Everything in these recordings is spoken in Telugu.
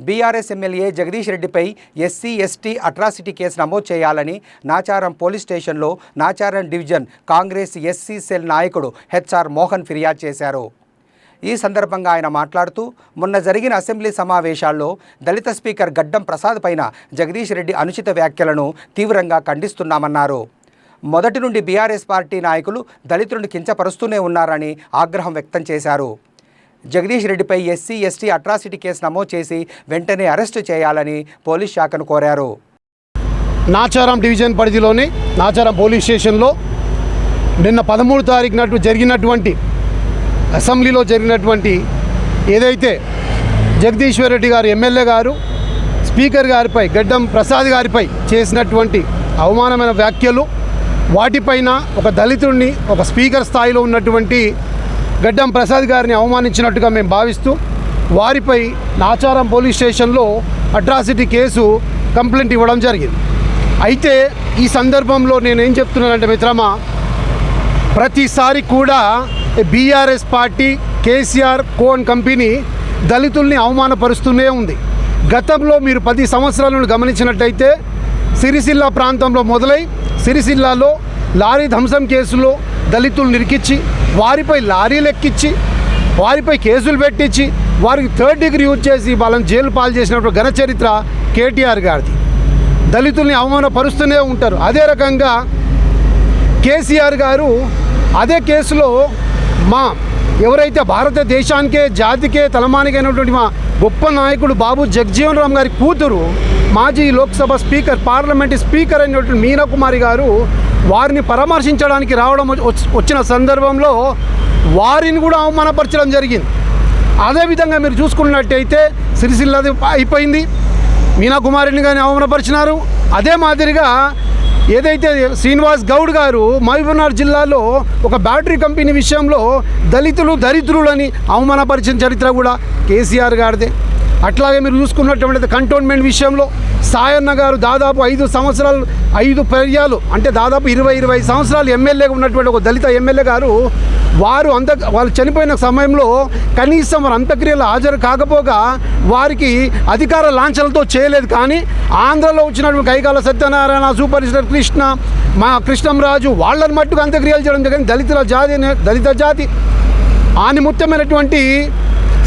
బీఆర్ఎస్ ఎమ్మెల్యే జగదీష్ రెడ్డిపై ఎస్సీ ఎస్టీ అట్రాసిటీ కేసు నమోదు చేయాలని నాచారం పోలీస్ స్టేషన్లో Nacharam division Congress SC cell నాయకుడు హెచ్ఆర్ మోహన్ ఫిర్యాదు చేశారు. ఈ సందర్భంగా ఆయన మాట్లాడుతూ మొన్న జరిగిన అసెంబ్లీ సమావేశాల్లో దళిత స్పీకర్ గడ్డం ప్రసాద్ పైన జగదీష్ రెడ్డి అనుచిత వ్యాఖ్యలను తీవ్రంగా ఖండిస్తున్నామన్నారు. మొదటి నుండి బీఆర్ఎస్ పార్టీ నాయకులు దళితులను కించపరుస్తూనే ఉన్నారని ఆగ్రహం వ్యక్తం చేశారు. జగదీష్ రెడ్డిపై ఎస్సీ ఎస్టీ అట్రాసిటీ కేసు నమోదు చేసి వెంటనే అరెస్టు చేయాలని పోలీస్ శాఖను కోరారు. నాచారం డివిజన్ పరిధిలోని నాచారం పోలీస్ స్టేషన్లో నిన్న 13 తారీఖున జరిగినటువంటి అసెంబ్లీలో జరిగినటువంటి ఏదైతే జగదీశ్వర్ రెడ్డి గారు ఎమ్మెల్యే గారు స్పీకర్ గారిపై గడ్డం ప్రసాద్ గారిపై చేసినటువంటి అవమానమైన వ్యాఖ్యలు, వాటిపైన ఒక దళితుడిని ఒక స్పీకర్ స్థాయిలో ఉన్నటువంటి గడ్డం ప్రసాద్ గారిని అవమానించినట్టుగా మేము భావిస్తూ వారిపై నాచారం పోలీస్ స్టేషన్లో అట్రాసిటీ కేసు కంప్లైంట్ ఇవ్వడం జరిగింది. అయితే ఈ సందర్భంలో నేనేం చెప్తున్నానంటే మిత్రమా, ప్రతిసారి కూడా BRS party KCR cone company దళితుల్ని అవమానపరుస్తూనే ఉంది. గతంలో మీరు 10 సంవత్సరాలను గమనించినట్టయితే సిరిసిల్ల ప్రాంతంలో మొదలై సిరిసిల్లాలో లారీ ధ్వంసం కేసులో దళితులు నిరికించి వారిపై లారీలు ఎక్కించి వారిపై కేసులు పెట్టించి వారికి 3rd డిగ్రీ యూజ్ చేసి వాళ్ళని జైలు పాలు చేసినప్పుడు ఘన చరిత్ర కేటీఆర్ గారిది. దళితుల్ని అవమానపరుస్తూనే ఉంటారు. అదే రకంగా కేసీఆర్ గారు అదే కేసులో ఎవరైతే భారతదేశానికే జాతికే తలమానికైనటువంటి మా గొప్ప నాయకుడు బాబు జగజ్జీవన్ రామ్ గారి కూతురు మాజీ లోక్సభ స్పీకర్ పార్లమెంటు స్పీకర్ అయినటువంటి మీనా కుమారి గారు వారిని పరామర్శించడానికి రావడం వచ్చిన సందర్భంలో వారిని కూడా అవమానపరచడం జరిగింది. అదేవిధంగా మీరు చూసుకున్నట్టయితే సిరిసిల్లది అయిపోయింది, మీనా కుమారిని కానీ అవమానపరిచినారు. అదే మాదిరిగా ఏదైతే శ్రీనివాస్ గౌడ్ గారు మహబూబ్నగర్ జిల్లాలో ఒక బ్యాటరీ కంపెనీ విషయంలో దళితులు దరిద్రులని అవమానపరిచిన చరిత్ర కూడా కేసీఆర్ గారిదే. అట్లాగే మీరు చూసుకున్నటువంటి కంటోన్మెంట్ విషయంలో సాయన్న గారు దాదాపు 5 పర్యాలు అంటే దాదాపు 20 సంవత్సరాలు ఎమ్మెల్యేగా ఉన్నటువంటి ఒక దళిత ఎమ్మెల్యే గారు వాళ్ళు చనిపోయిన సమయంలో కనీసం వారి అంత్యక్రియలు హాజరు కాకపోగా వారికి అధికార లాంఛనలతో చేయలేదు. కానీ ఆంధ్రలో వచ్చినటువంటి కైకాల సత్యనారాయణ, సూపర్ కృష్ణ, కృష్ణంరాజు వాళ్ళని మట్టుకు అంత్యక్రియలు చేయడం జరిగింది. దళిత జాతి ఆనిముత్యమైనటువంటి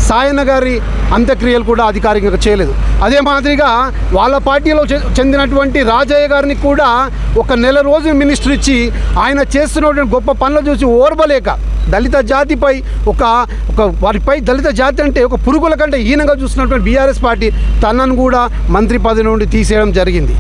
సాయన్న గారి అంత్యక్రియలు కూడా అధికారికంగా చేయలేదు. అదే మాదిరిగా వాళ్ళ పార్టీలో చెందినటువంటి రాజయ్య గారిని కూడా ఒక నెల రోజులు మినిస్టర్ ఇచ్చి ఆయన చేస్తున్నటువంటి గొప్ప పనులు చూసి ఓర్వలేక దళిత జాతిపై వారిపై దళిత జాతి అంటే ఒక పురుగుల కంటే హీనంగా చూస్తున్నటువంటి బీఆర్ఎస్ పార్టీ తనను కూడా మంత్రి పదవి నుండి తీసేయడం జరిగింది.